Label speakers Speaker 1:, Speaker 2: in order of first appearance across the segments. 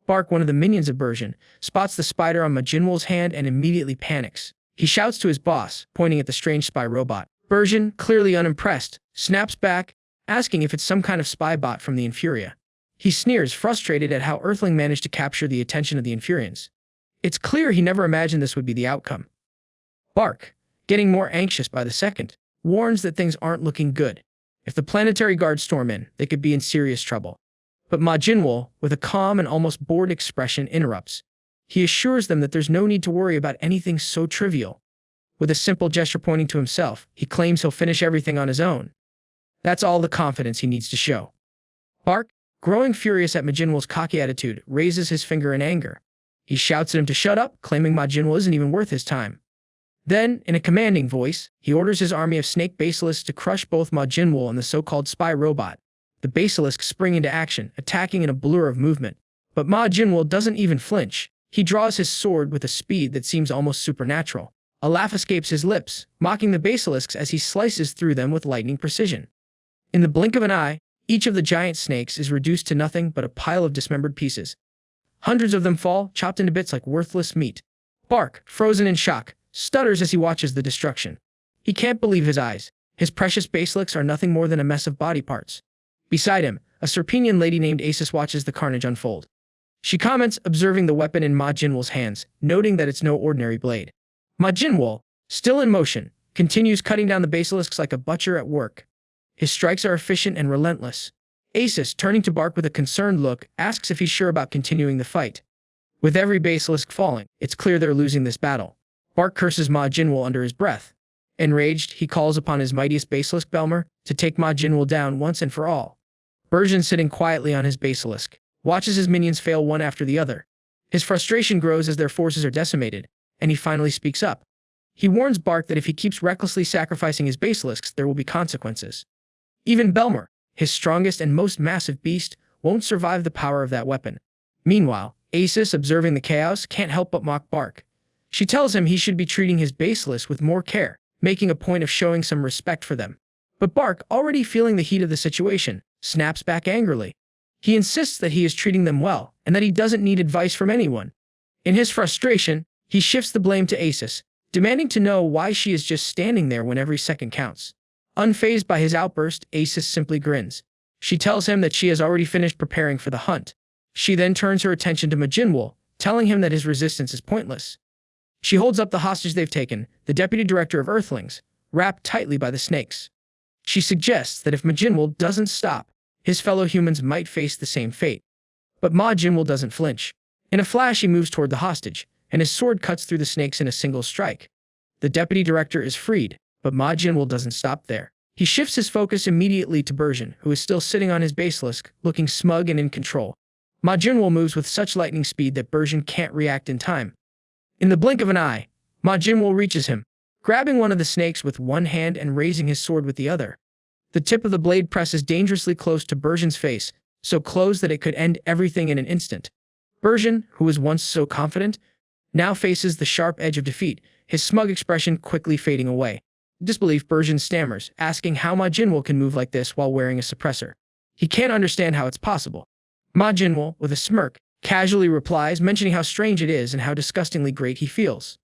Speaker 1: Bark, one of the minions of Bergen, spots the spider on Jinwol's hand and immediately panics. He shouts to his boss, pointing at the strange spy robot. Bergen, clearly unimpressed, snaps back, asking if it's some kind of spy bot from the Infuria. He sneers, frustrated at how Earthling managed to capture the attention of the Infurians. It's clear he never imagined this would be the outcome. Bark, getting more anxious by the second, warns that things aren't looking good. If the planetary guards storm in, they could be in serious trouble. But Jinwol, with a calm and almost bored expression, interrupts. He assures them that there's no need to worry about anything so trivial. With a simple gesture pointing to himself, he claims he'll finish everything on his own. That's all the confidence he needs to show. Bark, growing furious at Jinwol's cocky attitude, raises his finger in anger. He shouts at him to shut up, claiming Jinwol isn't even worth his time. Then, in a commanding voice, he orders his army of snake basilisks to crush both Jinwol and the so-called spy robot. The basilisks spring into action, attacking in a blur of movement. But Jinwol doesn't even flinch. He draws his sword with a speed that seems almost supernatural. A laugh escapes his lips, mocking the basilisks as he slices through them with lightning precision. In the blink of an eye, each of the giant snakes is reduced to nothing but a pile of dismembered pieces. Hundreds of them fall, chopped into bits like worthless meat. Bark, frozen in shock, stutters as he watches the destruction. He can't believe his eyes. His precious basilisks are nothing more than a mess of body parts. Beside him, a Serpenian lady named Acis watches the carnage unfold. She comments, observing the weapon in Jinwol's hands, noting that it's no ordinary blade. Jinwol, still in motion, continues cutting down the basilisks like a butcher at work. His strikes are efficient and relentless. Acis, turning to Bark with a concerned look, asks if he's sure about continuing the fight. With every basilisk falling, it's clear they're losing this battle. Bark curses Jinwol under his breath. Enraged, he calls upon his mightiest basilisk, Belmer, to take Jinwol down once and for all. Bergen, sitting quietly on his basilisk, watches his minions fail one after the other. His frustration grows as their forces are decimated, and he finally speaks up. He warns Bark that if he keeps recklessly sacrificing his basilisks, there will be consequences. Even Belmer, his strongest and most massive beast, won't survive the power of that weapon. Meanwhile, Acis, observing the chaos, can't help but mock Bark. She tells him he should be treating his basilisks with more care, making a point of showing some respect for them. But Bark, already feeling the heat of the situation, snaps back angrily. He insists that he is treating them well, and that he doesn't need advice from anyone. In his frustration, he shifts the blame to Acis, demanding to know why she is just standing there when every second counts. Unfazed by his outburst, Acis simply grins. She tells him that she has already finished preparing for the hunt. She then turns her attention to Jinwol, telling him that his resistance is pointless. She holds up the hostage they've taken, the deputy director of Earthlings, wrapped tightly by the snakes. She suggests that if Jinwol doesn't stop, his fellow humans might face the same fate. But Jinwol doesn't flinch. In a flash, he moves toward the hostage, and his sword cuts through the snakes in a single strike. The deputy director is freed, but Jinwol doesn't stop there. He shifts his focus immediately to Bergen, who is still sitting on his basilisk, looking smug and in control. Jinwol moves with such lightning speed that Bergen can't react in time. In the blink of an eye, Jinwol reaches him, grabbing one of the snakes with one hand and raising his sword with the other. The tip of the blade presses dangerously close to Bergen's face, so close that it could end everything in an instant. Bergen, who was once so confident, now faces the sharp edge of defeat, his smug expression quickly fading away. Disbelief, Bergen stammers, asking how Jinwol can move like this while wearing a suppressor. He can't understand how it's possible. Jinwol, with a smirk, casually replies, mentioning how strange it is and how disgustingly great he feels.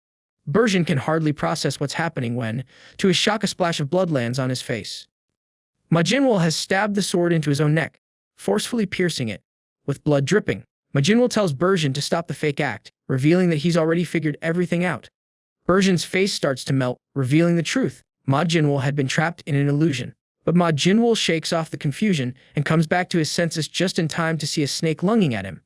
Speaker 1: Bergen can hardly process what's happening when, to his shock, a splash of blood lands on his face. Jinwol has stabbed the sword into his own neck, forcefully piercing it. With blood dripping, Jinwol tells Bergen to stop the fake act, revealing that he's already figured everything out. Bergen's face starts to melt, revealing the truth. Jinwol had been trapped in an illusion. But Jinwol shakes off the confusion and comes back to his senses just in time to see a snake lunging at him.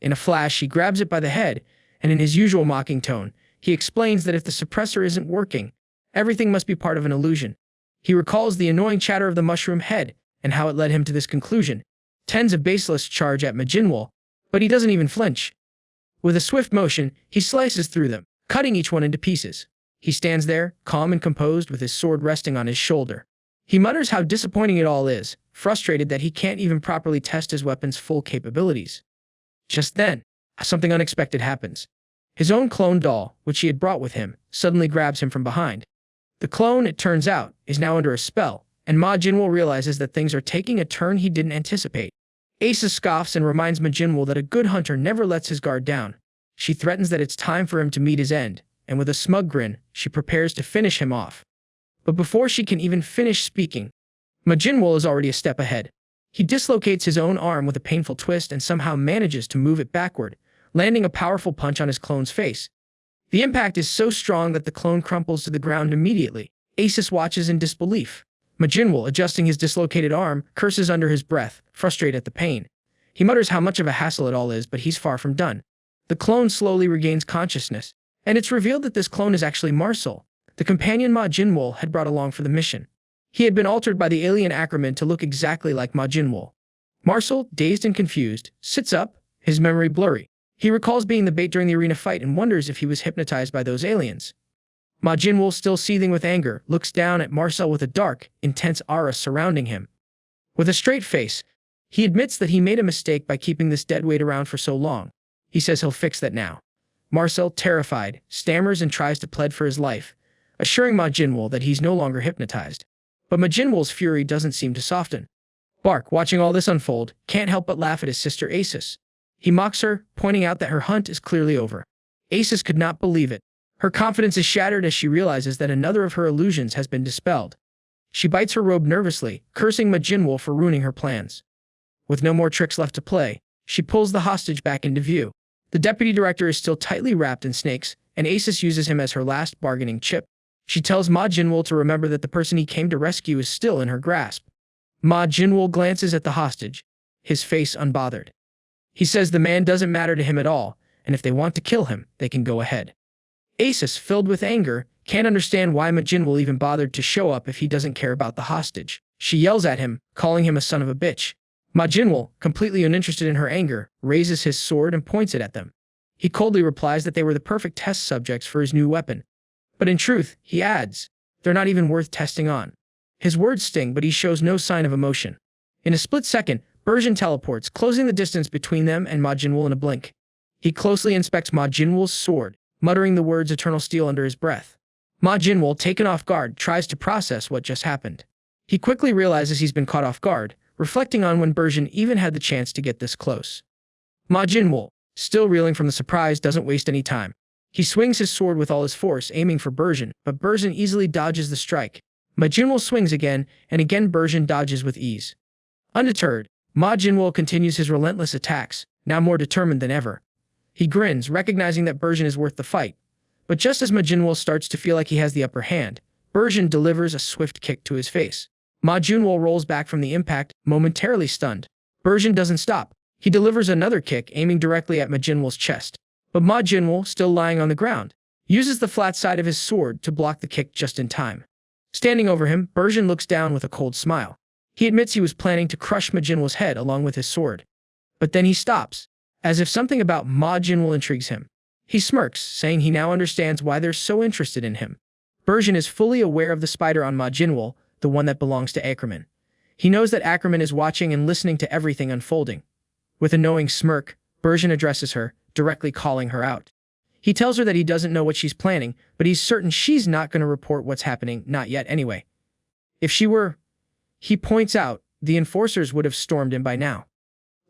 Speaker 1: In a flash, he grabs it by the head, and in his usual mocking tone, he explains that if the suppressor isn't working, everything must be part of an illusion. He recalls the annoying chatter of the mushroom head and how it led him to this conclusion. Tens of basilisks charge at Jinwol, but he doesn't even flinch. With a swift motion, he slices through them, cutting each one into pieces. He stands there, calm and composed, with his sword resting on his shoulder. He mutters how disappointing it all is, frustrated that he can't even properly test his weapon's full capabilities. Just then, something unexpected happens. His own clone doll, which he had brought with him, suddenly grabs him from behind. The clone, it turns out, is now under a spell, and Jinwol realizes that things are taking a turn he didn't anticipate. Asa scoffs and reminds Jinwol that a good hunter never lets his guard down. She threatens that it's time for him to meet his end, and with a smug grin, she prepares to finish him off. But before she can even finish speaking, Jinwol is already a step ahead. He dislocates his own arm with a painful twist and somehow manages to move it backward, landing a powerful punch on his clone's face. The impact is so strong that the clone crumples to the ground immediately. Asus watches in disbelief. Jinwol, adjusting his dislocated arm, curses under his breath, frustrated at the pain. He mutters how much of a hassle it all is, but he's far from done. The clone slowly regains consciousness, and it's revealed that this clone is actually Marcel, the companion Jinwol had brought along for the mission. He had been altered by the alien Ackerman to look exactly like Jinwol. Marcel, dazed and confused, sits up, his memory blurry. He recalls being the bait during the arena fight and wonders if he was hypnotized by those aliens. Jinwol, still seething with anger, looks down at Marcel with a dark, intense aura surrounding him. With a straight face, he admits that he made a mistake by keeping this deadweight around for so long. He says he'll fix that now. Marcel, terrified, stammers and tries to plead for his life, assuring Jinwol that he's no longer hypnotized. But Jinwol's fury doesn't seem to soften. Bark, watching all this unfold, can't help but laugh at his sister Asus. He mocks her, pointing out that her hunt is clearly over. Asus could not believe it. Her confidence is shattered as she realizes that another of her illusions has been dispelled. She bites her robe nervously, cursing Jinwol for ruining her plans. With no more tricks left to play, she pulls the hostage back into view. The deputy director is still tightly wrapped in snakes, and Asus uses him as her last bargaining chip. She tells Jinwol to remember that the person he came to rescue is still in her grasp. Jinwol glances at the hostage, his face unbothered. He says the man doesn't matter to him at all, and if they want to kill him, they can go ahead. Asus, filled with anger, can't understand why Jinwol even bothered to show up if he doesn't care about the hostage. She yells at him, calling him a son of a bitch. Jinwol, completely uninterested in her anger, raises his sword and points it at them. He coldly replies that they were the perfect test subjects for his new weapon. But in truth, he adds, they're not even worth testing on. His words sting, but he shows no sign of emotion. In a split second, Bergen teleports, closing the distance between them and Jinwol in a blink. He closely inspects Jinwol's sword, muttering the words eternal steel under his breath. Jinwol, taken off guard, tries to process what just happened. He quickly realizes he's been caught off guard, reflecting on when Bergen even had the chance to get this close. Jinwol, still reeling from the surprise, doesn't waste any time. He swings his sword with all his force, aiming for Bergen, but Bergen easily dodges the strike. Jinwol swings again, and again Bergen dodges with ease. Undeterred, Jinwol continues his relentless attacks, now more determined than ever. He grins, recognizing that Bergen is worth the fight. But just as Jinwol starts to feel like he has the upper hand, Bergen delivers a swift kick to his face. Jinwol rolls back from the impact, momentarily stunned. Bergen doesn't stop. He delivers another kick, aiming directly at Jinwol's chest. But Jinwol, still lying on the ground, uses the flat side of his sword to block the kick just in time. Standing over him, Bergen looks down with a cold smile. He admits he was planning to crush Jinwol's head along with his sword. But then he stops, as if something about Jinwol intrigues him. He smirks, saying he now understands why they're so interested in him. Bergen is fully aware of the spider on Jinwol, the one that belongs to Ackerman. He knows that Ackerman is watching and listening to everything unfolding. With a knowing smirk, Bergen addresses her, directly calling her out. He tells her that he doesn't know what she's planning, but he's certain she's not going to report what's happening, not yet anyway. If she were, he points out, the enforcers would have stormed in by now.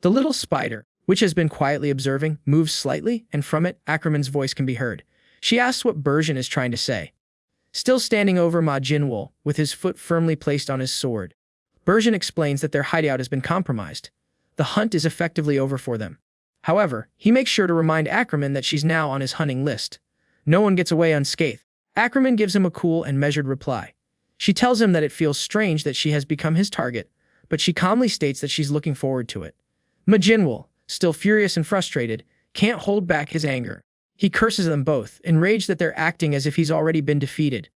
Speaker 1: The little spider, which has been quietly observing, moves slightly, and from it, Ackerman's voice can be heard. She asks what Bergen is trying to say. Still standing over Jinwol, with his foot firmly placed on his sword, Bergen explains that their hideout has been compromised. The hunt is effectively over for them. However, he makes sure to remind Ackerman that she's now on his hunting list. No one gets away unscathed. Ackerman gives him a cool and measured reply. She tells him that it feels strange that she has become his target, but she calmly states that she's looking forward to it. Jinwol, still furious and frustrated, can't hold back his anger. He curses them both, enraged that they're acting as if he's already been defeated.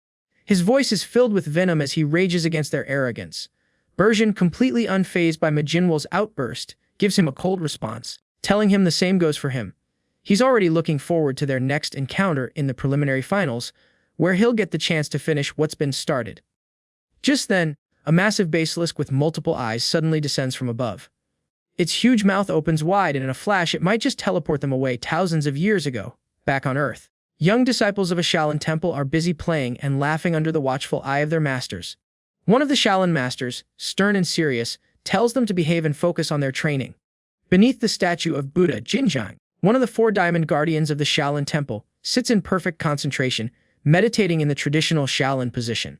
Speaker 1: His voice is filled with venom as he rages against their arrogance. Bergen, completely unfazed by Jinwol's outburst, gives him a cold response, telling him the same goes for him. He's already looking forward to their next encounter in the preliminary finals, where he'll get the chance to finish what's been started. Just then, a massive basilisk with multiple eyes suddenly descends from above. Its huge mouth opens wide, and in a flash it might just teleport them away thousands of years ago, back on Earth. Young disciples of a Shaolin temple are busy playing and laughing under the watchful eye of their masters. One of the Shaolin masters, stern and serious, tells them to behave and focus on their training. Beneath the statue of Buddha, Jinjiang, one of the four diamond guardians of the Shaolin temple, sits in perfect concentration, meditating in the traditional Shaolin position.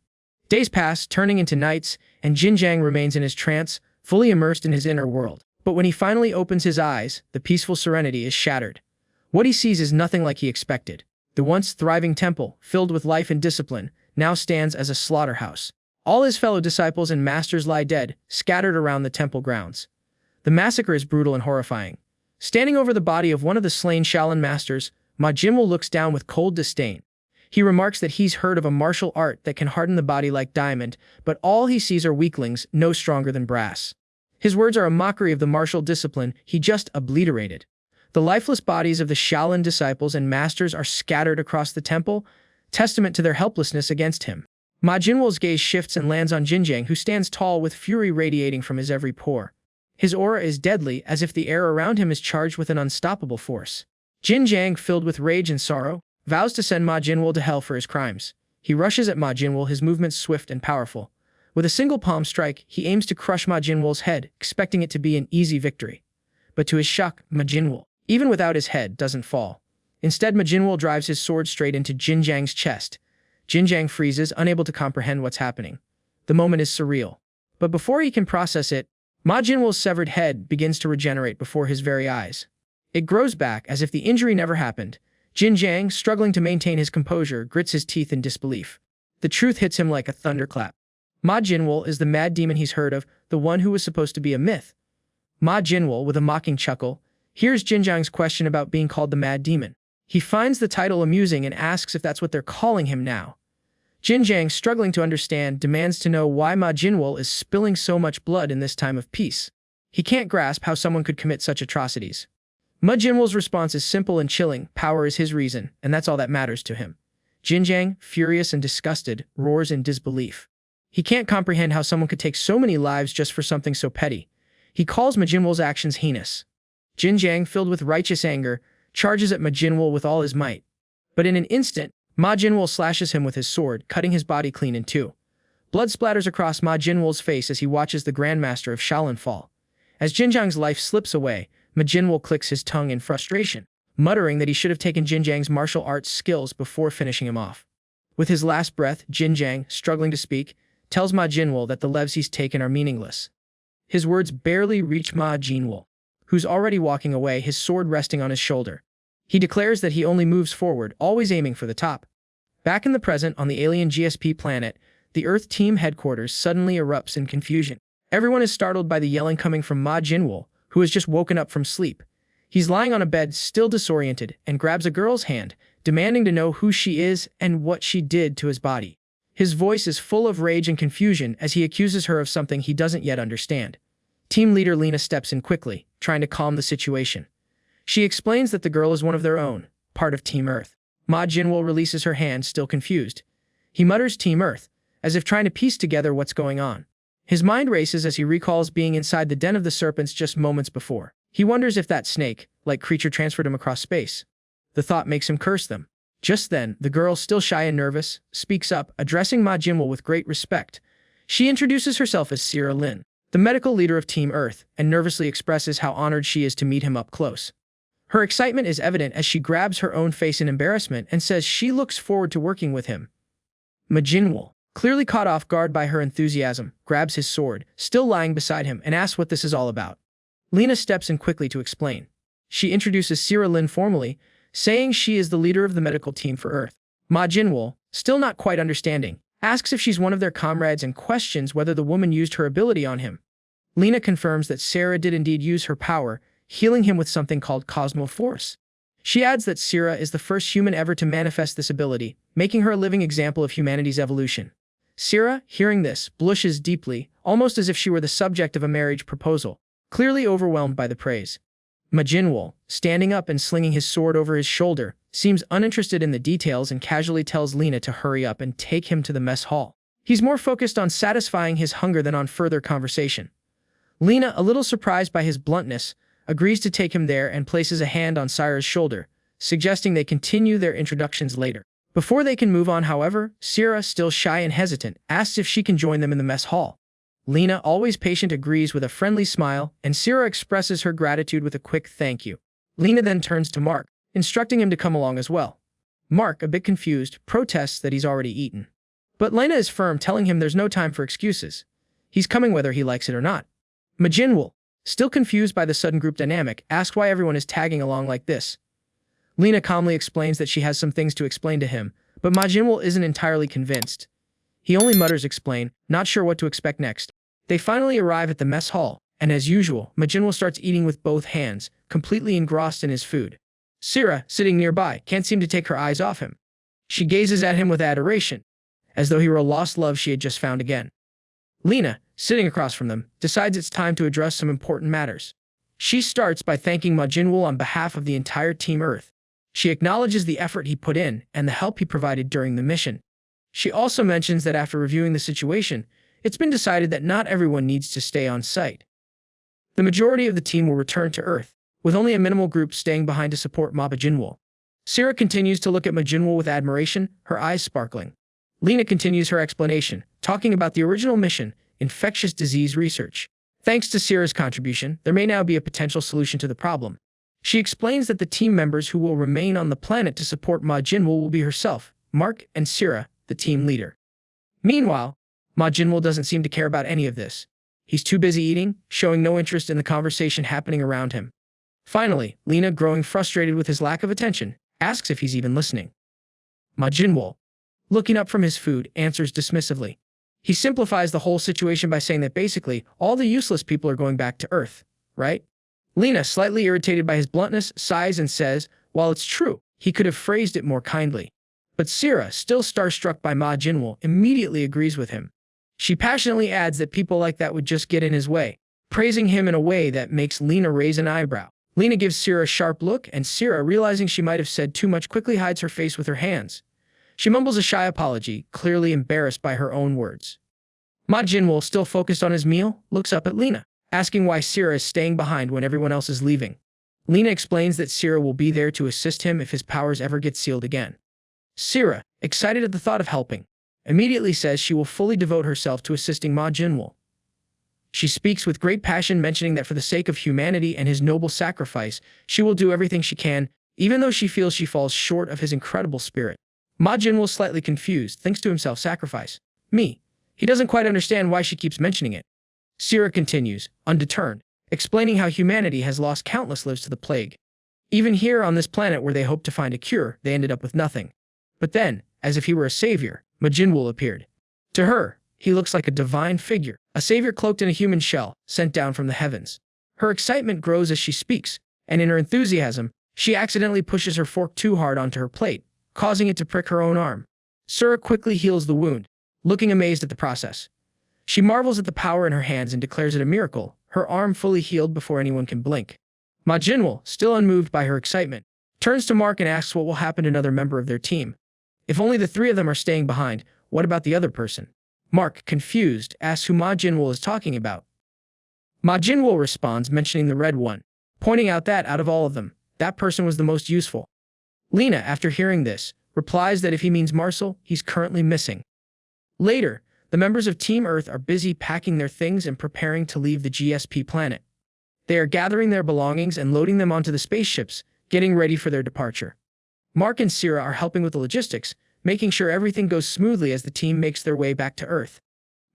Speaker 1: Days pass, turning into nights, and Jinjiang remains in his trance, fully immersed in his inner world. But when he finally opens his eyes, the peaceful serenity is shattered. What he sees is nothing like he expected. The once thriving temple, filled with life and discipline, now stands as a slaughterhouse. All his fellow disciples and masters lie dead, scattered around the temple grounds. The massacre is brutal and horrifying. Standing over the body of one of the slain Shaolin masters, Ma Jinwol looks down with cold disdain. He remarks that he's heard of a martial art that can harden the body like diamond, but all he sees are weaklings, no stronger than brass. His words are a mockery of the martial discipline he just obliterated. The lifeless bodies of the Shaolin disciples and masters are scattered across the temple, testament to their helplessness against him. Ma Jinwol's gaze shifts and lands on Jinjiang, who stands tall with fury radiating from his every pore. His aura is deadly, as if the air around him is charged with an unstoppable force. Jinjiang, filled with rage and sorrow, vows to send Ma Jinwol to hell for his crimes. He rushes at Ma Jinwol, his movements swift and powerful. With a single palm strike, he aims to crush Ma Jinwol's head, expecting it to be an easy victory. But to his shock, Ma Jinwol, even without his head, doesn't fall. Instead, Ma Jinwol drives his sword straight into Jinjiang's chest. Jinjiang freezes, unable to comprehend what's happening. The moment is surreal. But before he can process it, Ma Jinwol's severed head begins to regenerate before his very eyes. It grows back as if the injury never happened. Jinjiang, struggling to maintain his composure, grits his teeth in disbelief. The truth hits him like a thunderclap. Ma Jinwol is the mad demon he's heard of, the one who was supposed to be a myth. Ma Jinwol, with a mocking chuckle, hears Jinjiang's question about being called the mad demon. He finds the title amusing and asks if that's what they're calling him now. Jinjiang, struggling to understand, demands to know why Ma Jinwol is spilling so much blood in this time of peace. He can't grasp how someone could commit such atrocities. Ma Jinwol's response is simple and chilling: power is his reason, and that's all that matters to him. Jinjiang, furious and disgusted, roars in disbelief. He can't comprehend how someone could take so many lives just for something so petty. He calls Ma Jinwol's actions heinous. Jinjiang, filled with righteous anger, charges at Ma Jinwol with all his might. But in an instant, Ma Jinwol slashes him with his sword, cutting his body clean in two. Blood splatters across Ma Jinwol's face as he watches the Grandmaster of Shaolin fall. As Jinjiang's life slips away, Ma Jinwol clicks his tongue in frustration, muttering that he should have taken Jinjiang's martial arts skills before finishing him off. With his last breath, Jinjiang, struggling to speak, tells Ma Jinwol that the lives he's taken are meaningless. His words barely reach Ma Jinwol, who's already walking away, his sword resting on his shoulder. He declares that he only moves forward, always aiming for the top. Back in the present, on the alien GSP planet, the Earth Team headquarters suddenly erupts in confusion. Everyone is startled by the yelling coming from Ma Jinwol, who has just woken up from sleep. He's lying on a bed, still disoriented, and grabs a girl's hand, demanding to know who she is and what she did to his body. His voice is full of rage and confusion as he accuses her of something he doesn't yet understand. Team leader Lena steps in quickly, trying to calm the situation. She explains that the girl is one of their own, part of Team Earth. Ma Jinwol releases her hand, still confused. He mutters Team Earth, as if trying to piece together what's going on. His mind races as he recalls being inside the den of the serpents just moments before. He wonders if that snake-like creature transferred him across space. The thought makes him curse them. Just then, the girl, still shy and nervous, speaks up, addressing Ma Jinwol with great respect. She introduces herself as Shaolin, the medical leader of Team Earth, and nervously expresses how honored she is to meet him up close. Her excitement is evident as she grabs her own face in embarrassment and says she looks forward to working with him. Ma Jinwol, clearly caught off guard by her enthusiasm, grabs his sword, still lying beside him, and asks what this is all about. Lena steps in quickly to explain. She introduces Shaolin formally, saying she is the leader of the medical team for Earth. Ma Jinwol, still not quite understanding, asks if she's one of their comrades and questions whether the woman used her ability on him. Lena confirms that Sarah did indeed use her power, healing him with something called Cosmo Force. She adds that Sarah is the first human ever to manifest this ability, making her a living example of humanity's evolution. Sarah, hearing this, blushes deeply, almost as if she were the subject of a marriage proposal, clearly overwhelmed by the praise. Ma Jinwol, standing up and slinging his sword over his shoulder, seems uninterested in the details and casually tells Lena to hurry up and take him to the mess hall. He's more focused on satisfying his hunger than on further conversation. Lena, a little surprised by his bluntness, agrees to take him there and places a hand on Sarah's shoulder, suggesting they continue their introductions later. Before they can move on, however, Sarah, still shy and hesitant, asks if she can join them in the mess hall. Lena, always patient, agrees with a friendly smile, and Sierra expresses her gratitude with a quick thank you. Lena then turns to Mark, instructing him to come along as well. Mark, a bit confused, protests that he's already eaten. But Lena is firm, telling him there's no time for excuses. He's coming whether he likes it or not. Jinwol, still confused by the sudden group dynamic, asks why everyone is tagging along like this. Lena calmly explains that she has some things to explain to him, but Jinwol isn't entirely convinced. He only mutters explain, not sure what to expect next. They finally arrive at the mess hall, and as usual, Jinwol starts eating with both hands, completely engrossed in his food. Sierra, sitting nearby, can't seem to take her eyes off him. She gazes at him with adoration, as though he were a lost love she had just found again. Lena, sitting across from them, decides it's time to address some important matters. She starts by thanking Jinwol on behalf of the entire Team Earth. She acknowledges the effort he put in and the help he provided during the mission. She also mentions that after reviewing the situation, it's been decided that not everyone needs to stay on site. The majority of the team will return to Earth, with only a minimal group staying behind to support Jinwol. Sierra continues to look at Jinwol with admiration, her eyes sparkling. Lena continues her explanation, talking about the original mission, infectious disease research. Thanks to Sierra's contribution, there may now be a potential solution to the problem. She explains that the team members who will remain on the planet to support Jinwol will be herself, Mark, and Sierra, the team leader. Meanwhile, Jinwol doesn't seem to care about any of this. He's too busy eating, showing no interest in the conversation happening around him. Finally, Lena, growing frustrated with his lack of attention, asks if he's even listening. Jinwol, looking up from his food, answers dismissively. He simplifies the whole situation by saying that basically, all the useless people are going back to Earth, right? Lena, slightly irritated by his bluntness, sighs and says, while it's true, he could have phrased it more kindly. But Sierra, still starstruck by Jinwol, immediately agrees with him. She passionately adds that people like that would just get in his way, praising him in a way that makes Lena raise an eyebrow. Lena gives Sierra a sharp look, and Sierra, realizing she might have said too much, quickly hides her face with her hands. She mumbles a shy apology, clearly embarrassed by her own words. Jinwol, still focused on his meal, looks up at Lena, asking why Sierra is staying behind when everyone else is leaving. Lena explains that Sierra will be there to assist him if his powers ever get sealed again. Sierra, excited at the thought of helping, immediately says she will fully devote herself to assisting Jinwol. She speaks with great passion, mentioning that for the sake of humanity and his noble sacrifice, she will do everything she can, even though she feels she falls short of his incredible spirit. Jinwol, slightly confused, thinks to himself, sacrifice? Me? He doesn't quite understand why she keeps mentioning it. Sierra continues, undeterred, explaining how humanity has lost countless lives to the plague. Even here on this planet where they hoped to find a cure, they ended up with nothing. But then, as if he were a savior, Jinwol appeared. To her, he looks like a divine figure, a savior cloaked in a human shell, sent down from the heavens. Her excitement grows as she speaks, and in her enthusiasm, she accidentally pushes her fork too hard onto her plate, causing it to prick her own arm. Sierra quickly heals the wound, looking amazed at the process. She marvels at the power in her hands and declares it a miracle, her arm fully healed before anyone can blink. Jinwol, still unmoved by her excitement, turns to Mark and asks what will happen to another member of their team. If only the three of them are staying behind, what about the other person? Mark, confused, asks who Jinwol is talking about. Jinwol responds, mentioning the red one, pointing out that, out of all of them, that person was the most useful. Lena, after hearing this, replies that if he means Marcel, he's currently missing. Later, the members of Team Earth are busy packing their things and preparing to leave the GSP planet. They are gathering their belongings and loading them onto the spaceships, getting ready for their departure. Mark and Sierra are helping with the logistics, making sure everything goes smoothly as the team makes their way back to Earth.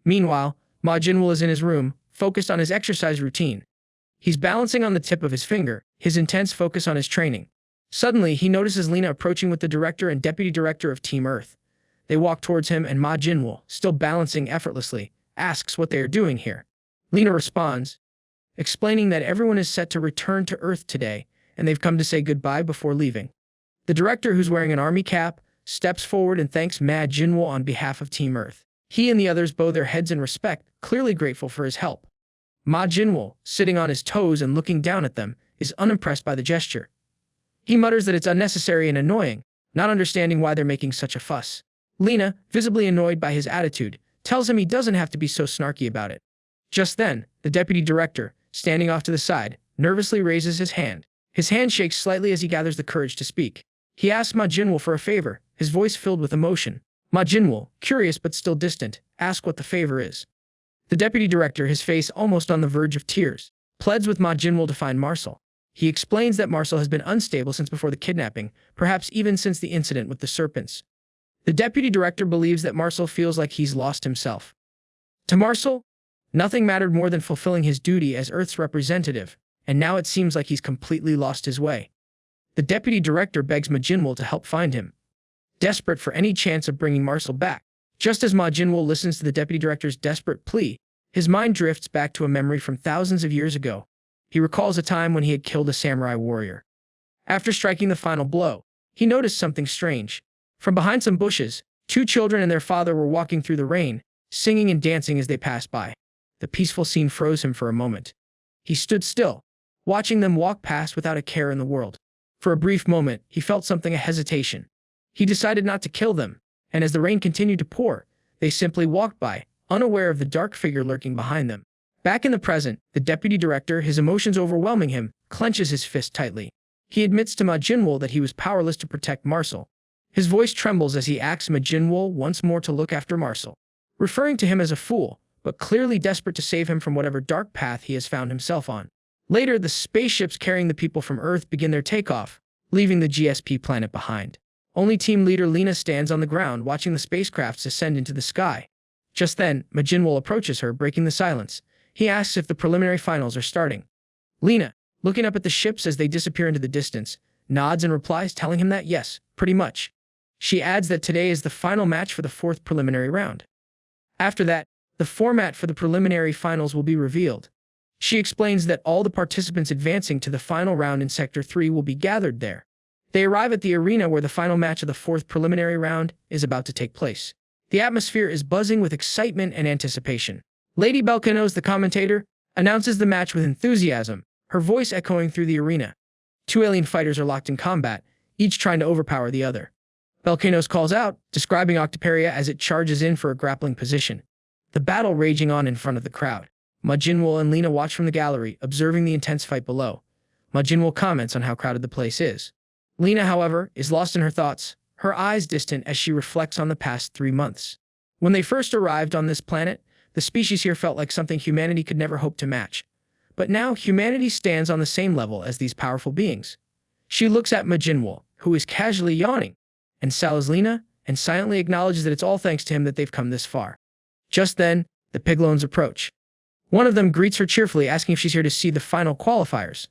Speaker 1: Meanwhile, Jinwol is in his room, focused on his exercise routine. He's balancing on the tip of his finger, his intense focus on his training. Suddenly, he notices Lena approaching with the director and deputy director of Team Earth. They walk towards him, and Jinwol, still balancing effortlessly, asks what they are doing here. Lena responds, explaining that everyone is set to return to Earth today, and they've come to say goodbye before leaving. The director, who's wearing an army cap, steps forward and thanks Jinwol on behalf of Team Earth. He and the others bow their heads in respect, clearly grateful for his help. Jinwol, sitting on his toes and looking down at them, is unimpressed by the gesture. He mutters that it's unnecessary and annoying, not understanding why they're making such a fuss. Lena, visibly annoyed by his attitude, tells him he doesn't have to be so snarky about it. Just then, the deputy director, standing off to the side, nervously raises his hand. His hand shakes slightly as he gathers the courage to speak. He asks Jinwol for a favor, his voice filled with emotion. Jinwol, curious but still distant, asks what the favor is. The deputy director, his face almost on the verge of tears, pleads with Ma Jinwol to find Marcel. He explains that Marcel has been unstable since before the kidnapping, perhaps even since the incident with the serpents. The deputy director believes that Marcel feels like he's lost himself. To Marcel, nothing mattered more than fulfilling his duty as Earth's representative, and now it seems like he's completely lost his way. The deputy director begs Ma Jinwol to help find him, desperate for any chance of bringing Marcel back. Just as Ma Jinwol listens to the deputy director's desperate plea, his mind drifts back to a memory from thousands of years ago. He recalls a time when he had killed a samurai warrior. After striking the final blow, he noticed something strange. From behind some bushes, two children and their father were walking through the rain, singing and dancing as they passed by. The peaceful scene froze him for a moment. He stood still, watching them walk past without a care in the world. For a brief moment, he felt something, a hesitation. He decided not to kill them, and as the rain continued to pour, they simply walked by, unaware of the dark figure lurking behind them. Back in the present, the deputy director, his emotions overwhelming him, clenches his fist tightly. He admits to Ma Jinwol that he was powerless to protect Marcel. His voice trembles as he asks Ma Jinwol once more to look after Marcel, referring to him as a fool, but clearly desperate to save him from whatever dark path he has found himself on. Later, the spaceships carrying the people from Earth begin their takeoff, leaving the GSP planet behind. Only team leader Lena stands on the ground watching the spacecrafts ascend into the sky. Just then, Ma Jinwol approaches her, breaking the silence. He asks if the preliminary finals are starting. Lena, looking up at the ships as they disappear into the distance, nods and replies, telling him that yes, pretty much. She adds that today is the final match for the fourth preliminary round. After that, the format for the preliminary finals will be revealed. She explains that all the participants advancing to the final round in Sector 3 will be gathered there. They arrive at the arena where the final match of the fourth preliminary round is about to take place. The atmosphere is buzzing with excitement and anticipation. Lady Belkanos, the commentator, announces the match with enthusiasm, her voice echoing through the arena. Two alien fighters are locked in combat, each trying to overpower the other. Belkanos calls out, describing Octoparia as it charges in for a grappling position. The battle raging on in front of the crowd. Ma Jinwol and Lena watch from the gallery, observing the intense fight below. Ma Jinwol comments on how crowded the place is. Lena, however, is lost in her thoughts, her eyes distant as she reflects on the past 3 months. When they first arrived on this planet, the species here felt like something humanity could never hope to match. But now, humanity stands on the same level as these powerful beings. She looks at Ma Jinwol, who is casually yawning, and sighs Lena, and silently acknowledges that it's all thanks to him that they've come this far. Just then, the Piglones approach. One of them greets her cheerfully, asking if she's here to see the final qualifiers.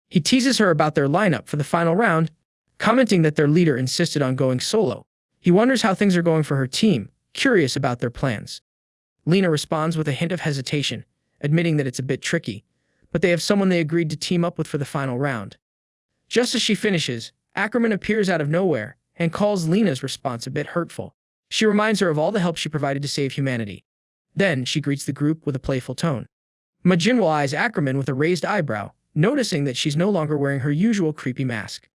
Speaker 1: He teases her about their lineup for the final round, commenting that their leader insisted on going solo. He wonders how things are going for her team, curious about their plans. Lena responds with a hint of hesitation, admitting that it's a bit tricky, but they have someone they agreed to team up with for the final round. Just as she finishes, Ackerman appears out of nowhere and calls Lena's response a bit hurtful. She reminds her of all the help she provided to save humanity. Then she greets the group with a playful tone. Ma Jinwol eyes Ackerman with a raised eyebrow, noticing that she's no longer wearing her usual creepy mask.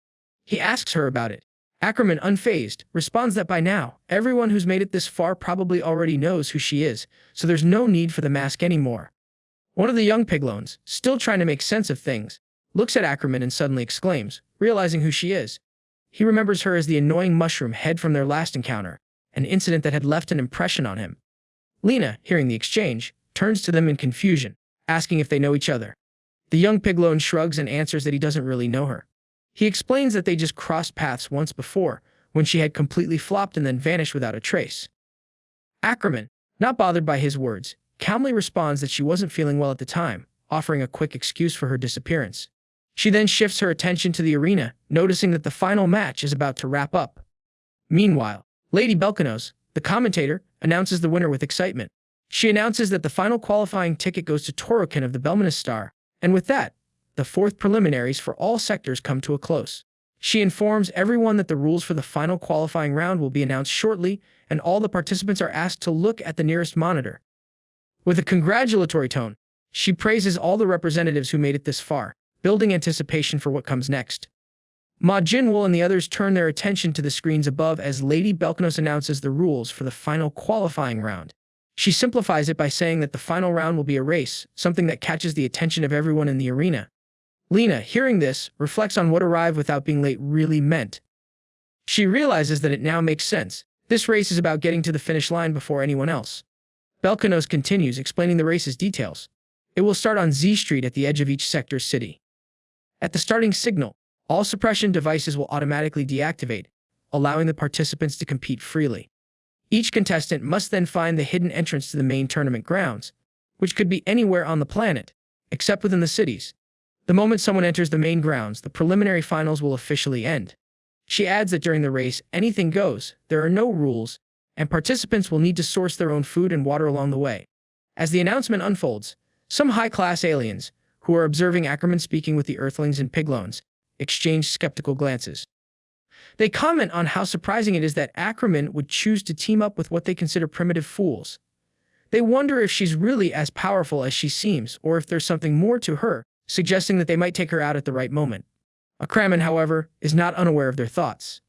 Speaker 1: He asks her about it. Ackerman, unfazed, responds that by now, everyone who's made it this far probably already knows who she is, so there's no need for the mask anymore. One of the young Piglones, still trying to make sense of things, looks at Ackerman and suddenly exclaims, realizing who she is. He remembers her as the annoying mushroom head from their last encounter, an incident that had left an impression on him. Lena, hearing the exchange, turns to them in confusion, asking if they know each other. The young Piglone shrugs and answers that he doesn't really know her. He explains that they just crossed paths once before, when she had completely flopped and then vanished without a trace. Ackerman, not bothered by his words, calmly responds that she wasn't feeling well at the time, offering a quick excuse for her disappearance. She then shifts her attention to the arena, noticing that the final match is about to wrap up. Meanwhile, Lady Belkanos, the commentator, announces the winner with excitement. She announces that the final qualifying ticket goes to Torokin of the Belmanis Star, and with that, the fourth preliminaries for all sectors come to a close. She informs everyone that the rules for the final qualifying round will be announced shortly, and all the participants are asked to look at the nearest monitor. With a congratulatory tone, she praises all the representatives who made it this far, building anticipation for what comes next. Ma Jinwol and the others turn their attention to the screens above as Lady Belkanos announces the rules for the final qualifying round. She simplifies it by saying that the final round will be a race, something that catches the attention of everyone in the arena. Lena, hearing this, reflects on what arrive without being late really meant. She realizes that it now makes sense. This race is about getting to the finish line before anyone else. Belkanos continues, explaining the race's details. It will start on Z Street at the edge of each sector's city. At the starting signal, all suppression devices will automatically deactivate, allowing the participants to compete freely. Each contestant must then find the hidden entrance to the main tournament grounds, which could be anywhere on the planet, except within the cities. The moment someone enters the main grounds, the preliminary finals will officially end. She adds that during the race, anything goes, there are no rules, and participants will need to source their own food and water along the way. As the announcement unfolds, some high-class aliens, who are observing Ackerman speaking with the Earthlings and Piglones, exchange skeptical glances. They comment on how surprising it is that Ackerman would choose to team up with what they consider primitive fools. They wonder if she's really as powerful as she seems, or if there's something more to her, suggesting that they might take her out at the right moment. Ackerman, however, is not unaware of their thoughts.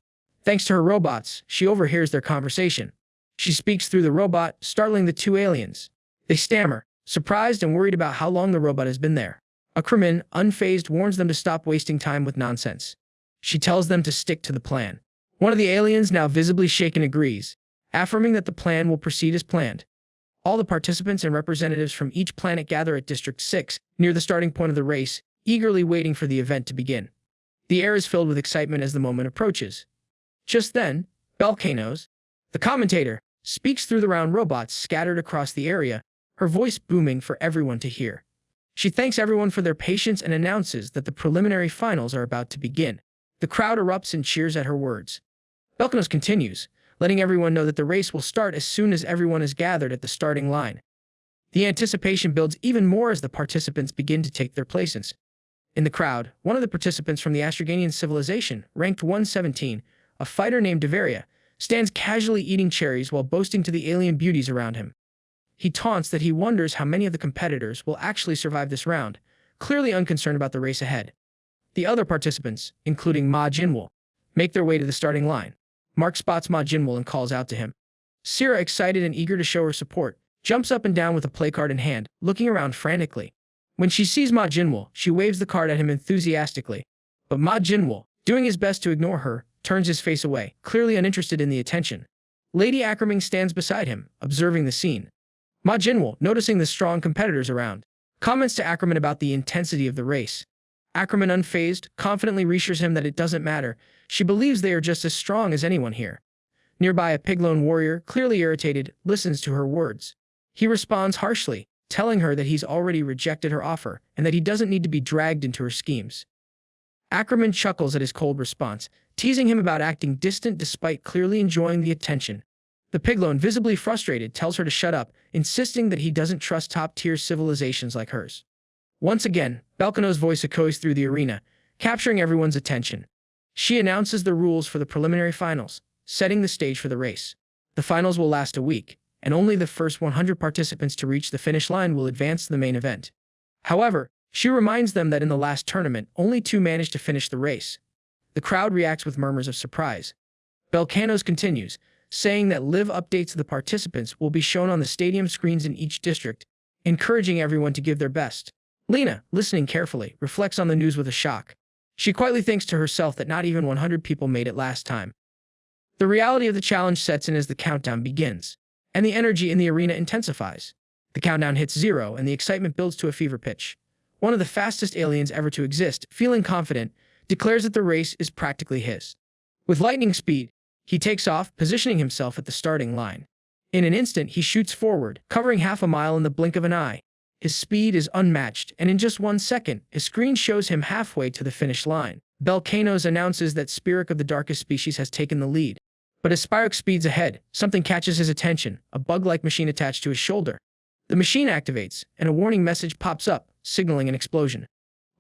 Speaker 1: Thanks to her robots, she overhears their conversation. She speaks through the robot, startling the two aliens. They stammer, surprised and worried about how long the robot has been there. Ackerman, unfazed, warns them to stop wasting time with nonsense. She tells them to stick to the plan. One of the aliens, now visibly shaken, agrees, affirming that the plan will proceed as planned. All the participants and representatives from each planet gather at District 6, near the starting point of the race, eagerly waiting for the event to begin. The air is filled with excitement as the moment approaches. Just then, Belkanos, the commentator, speaks through the round robots scattered across the area, her voice booming for everyone to hear. She thanks everyone for their patience and announces that the preliminary finals are about to begin. The crowd erupts in cheers at her words. Belkanos continues, letting everyone know that the race will start as soon as everyone is gathered at the starting line. The anticipation builds even more as the participants begin to take their places. In the crowd, one of the participants from the Astroganian civilization, ranked 117, a fighter named Deveria, stands casually eating cherries while boasting to the alien beauties around him. He taunts that he wonders how many of the competitors will actually survive this round, clearly unconcerned about the race ahead. The other participants, including Ma Jinwol, make their way to the starting line. Mark spots Ma Jinwol and calls out to him. Syrah, excited and eager to show her support, jumps up and down with a play card in hand, looking around frantically. When she sees Ma Jinwol, she waves the card at him enthusiastically. But Ma Jinwol, doing his best to ignore her, turns his face away, clearly uninterested in the attention. Lady Ackerman stands beside him, observing the scene. Ma Jinwol, noticing the strong competitors around, comments to Ackerman about the intensity of the race. Ackerman, unfazed, confidently reassures him that it doesn't matter. She believes they are just as strong as anyone here. Nearby, a Piglone warrior, clearly irritated, listens to her words. He responds harshly, telling her that he's already rejected her offer and that he doesn't need to be dragged into her schemes. Ackerman chuckles at his cold response, teasing him about acting distant despite clearly enjoying the attention. The Piglone, visibly frustrated, tells her to shut up, insisting that he doesn't trust top-tier civilizations like hers. Once again, Belkanos' voice echoes through the arena, capturing everyone's attention. She announces the rules for the preliminary finals, setting the stage for the race. The finals will last a week, and only the first 100 participants to reach the finish line will advance to the main event. However, she reminds them that in the last tournament, only 2 managed to finish the race. The crowd reacts with murmurs of surprise. Belkanos continues, saying that live updates of the participants will be shown on the stadium screens in each district, encouraging everyone to give their best. Lena, listening carefully, reflects on the news with a shock. She quietly thinks to herself that not even 100 people made it last time. The reality of the challenge sets in as the countdown begins, and the energy in the arena intensifies. The countdown hits 0 and the excitement builds to a fever pitch. One of the fastest aliens ever to exist, feeling confident, declares that the race is practically his. With lightning speed, he takes off, positioning himself at the starting line. In an instant, he shoots forward, covering half a mile in the blink of an eye. His speed is unmatched, and in just 1 second, his screen shows him halfway to the finish line. Belkanos announces that Spirik of the darkest species has taken the lead. But as Spirik speeds ahead, something catches his attention, a bug-like machine attached to his shoulder. The machine activates, and a warning message pops up, signaling an explosion.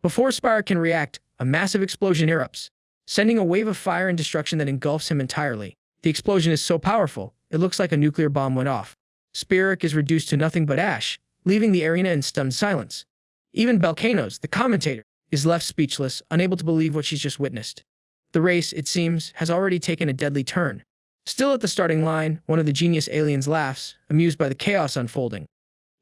Speaker 1: Before Spirik can react, a massive explosion erupts, sending a wave of fire and destruction that engulfs him entirely. The explosion is so powerful, it looks like a nuclear bomb went off. Spirik is reduced to nothing but ash, leaving the arena in stunned silence. Even Belkanos, the commentator, is left speechless, unable to believe what she's just witnessed. The race, it seems, has already taken a deadly turn. Still at the starting line, one of the genius aliens laughs, amused by the chaos unfolding.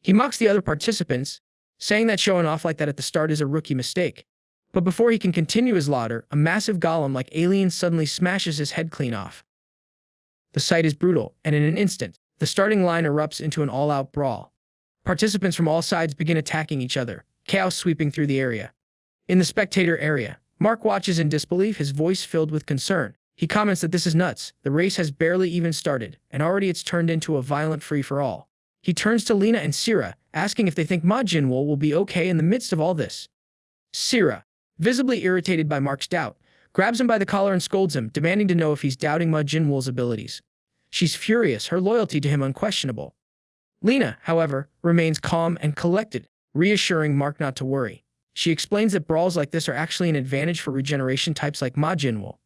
Speaker 1: He mocks the other participants, saying that showing off like that at the start is a rookie mistake. But before he can continue his laughter, a massive golem-like alien suddenly smashes his head clean off. The sight is brutal, and in an instant, The starting line erupts into an all-out brawl. Participants from all sides begin attacking each other, chaos sweeping through the area. In the spectator area, Mark watches in disbelief, his voice filled with concern. He comments that this is nuts, the race has barely even started, and already it's turned into a violent free-for-all. He turns to Lena and Sira, asking if they think Ma Jinwol will be okay in the midst of all this. Sira, visibly irritated by Mark's doubt, grabs him by the collar and scolds him, demanding to know if he's doubting Ma Jinwol's abilities. She's furious, her loyalty to him unquestionable. Lena, however, remains calm and collected, reassuring Mark not to worry. She explains that brawls like this are actually an advantage for regeneration types like Ma Jinwol.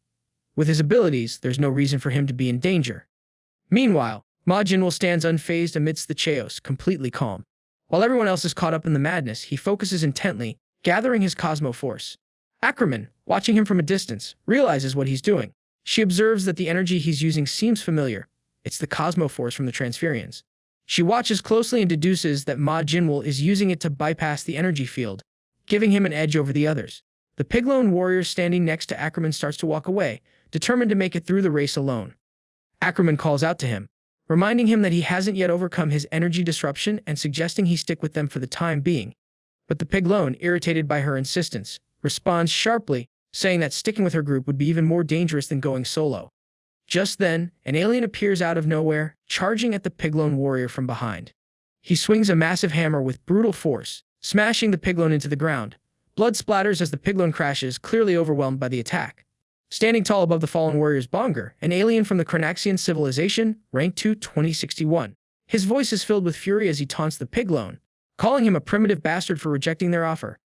Speaker 1: With his abilities, there's no reason for him to be in danger. Meanwhile, Ma Jinwol stands unfazed amidst the chaos, completely calm. While everyone else is caught up in the madness, he focuses intently, gathering his Cosmo Force. Ackerman, watching him from a distance, realizes what he's doing. She observes that the energy he's using seems familiar. It's the Cosmo Force from the Transferians. She watches closely and deduces that Ma Jinwol is using it to bypass the energy field, giving him an edge over the others. The Piglone warrior standing next to Ackerman starts to walk away, determined to make it through the race alone. Ackerman calls out to him, reminding him that he hasn't yet overcome his energy disruption and suggesting he stick with them for the time being. But the Piglone, irritated by her insistence, responds sharply, saying that sticking with her group would be even more dangerous than going solo. Just then, an alien appears out of nowhere, charging at the Piglone warrior from behind. He swings a massive hammer with brutal force, smashing the Piglone into the ground. Blood splatters as the Piglone crashes, clearly overwhelmed by the attack. Standing tall above the fallen warrior is Bonger, an alien from the Cranaxian civilization, rank 2, 2061. His voice is filled with fury as he taunts the Piglone, calling him a primitive bastard for rejecting their offer.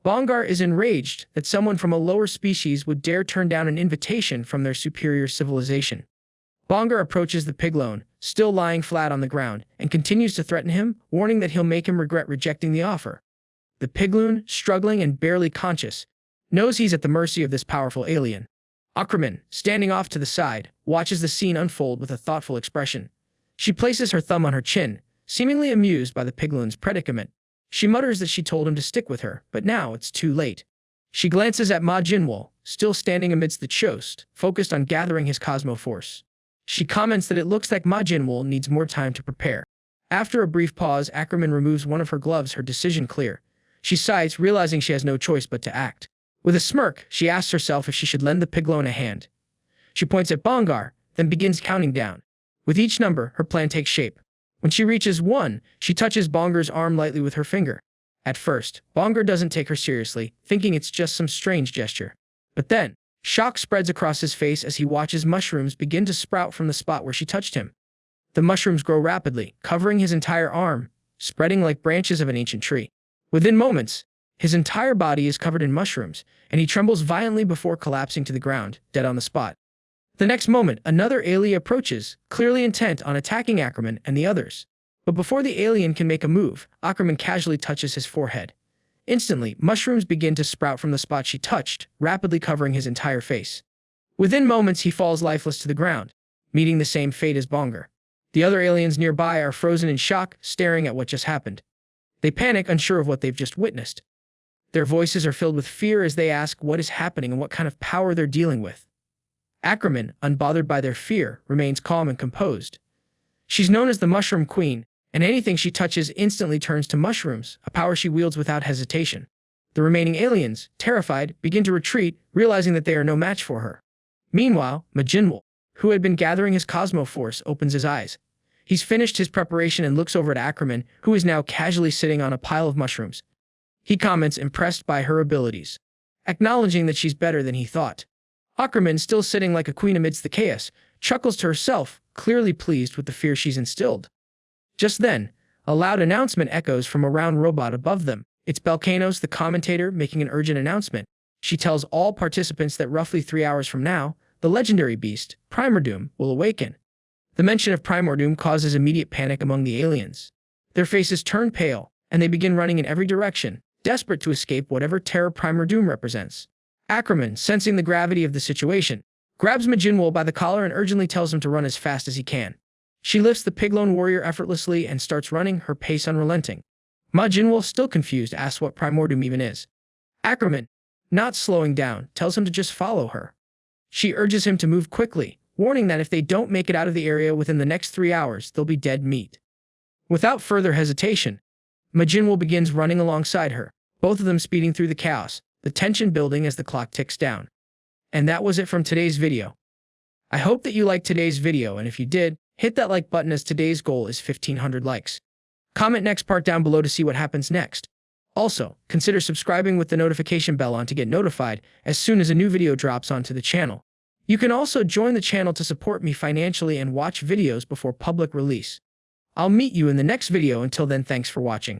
Speaker 1: Bongar is enraged that someone from a lower species would dare turn down an invitation from their superior civilization. Bongar approaches the Piglone, still lying flat on the ground, and continues to threaten him, warning that he'll make him regret rejecting the offer. The Piglone, struggling and barely conscious, knows he's at the mercy of this powerful alien. Ackerman, standing off to the side, watches the scene unfold with a thoughtful expression. She places her thumb on her chin, seemingly amused by the Piglone's predicament. She mutters that she told him to stick with her, but now it's too late. She glances at Ma Jinwol, still standing amidst the chaos, focused on gathering his Cosmo Force. She comments that it looks like Ma Jinwol needs more time to prepare. After a brief pause, Ackerman removes one of her gloves, her decision clear. She sighs, realizing she has no choice but to act. With a smirk, she asks herself if she should lend the Piglone a hand. She points at Bongar, then begins counting down. With each number, her plan takes shape. When she reaches 1, she touches Bongar's arm lightly with her finger. At first, Bongar doesn't take her seriously, thinking it's just some strange gesture. But then, shock spreads across his face as he watches mushrooms begin to sprout from the spot where she touched him. The mushrooms grow rapidly, covering his entire arm, spreading like branches of an ancient tree. Within moments, his entire body is covered in mushrooms, and he trembles violently before collapsing to the ground, dead on the spot. The next moment, another alien approaches, clearly intent on attacking Ackerman and the others. But before the alien can make a move, Ackerman casually touches his forehead. Instantly, mushrooms begin to sprout from the spot she touched, rapidly covering his entire face. Within moments, he falls lifeless to the ground, meeting the same fate as Bonger. The other aliens nearby are frozen in shock, staring at what just happened. They panic, unsure of what they've just witnessed. Their voices are filled with fear as they ask what is happening and what kind of power they're dealing with. Ackerman, unbothered by their fear, remains calm and composed. She's known as the Mushroom Queen, and anything she touches instantly turns to mushrooms, a power she wields without hesitation. The remaining aliens, terrified, begin to retreat, realizing that they are no match for her. Meanwhile, Ma Jinwol, who had been gathering his Cosmo Force, opens his eyes. He's finished his preparation and looks over at Ackerman, who is now casually sitting on a pile of mushrooms. He comments, impressed by her abilities, acknowledging that she's better than he thought. Ackerman, still sitting like a queen amidst the chaos, chuckles to herself, clearly pleased with the fear she's instilled. Just then, a loud announcement echoes from a round robot above them. It's Belkanos, the commentator, making an urgent announcement. She tells all participants that roughly 3 hours from now, the legendary beast, Primord, will awaken. The mention of Primord causes immediate panic among the aliens. Their faces turn pale, and they begin running in every direction, desperate to escape whatever terror Primord represents. Ackerman, sensing the gravity of the situation, grabs Ma Jinwol by the collar and urgently tells him to run as fast as he can. She lifts the Piglone warrior effortlessly and starts running, her pace unrelenting. Ma Jinwol, still confused, asks what Primord even is. Ackerman, not slowing down, tells him to just follow her. She urges him to move quickly, warning that if they don't make it out of the area within the next 3 hours, they'll be dead meat. Without further hesitation, Jinwol begins running alongside her, both of them speeding through the chaos, the tension building as the clock ticks down. And that was it from today's video. I hope that you liked today's video, and if you did, hit that like button as today's goal is 1,500 likes. Comment next part down below to see what happens next. Also, consider subscribing with the notification bell on to get notified as soon as a new video drops onto the channel. You can also join the channel to support me financially and watch videos before public release. I'll meet you in the next video. Until then, thanks for watching.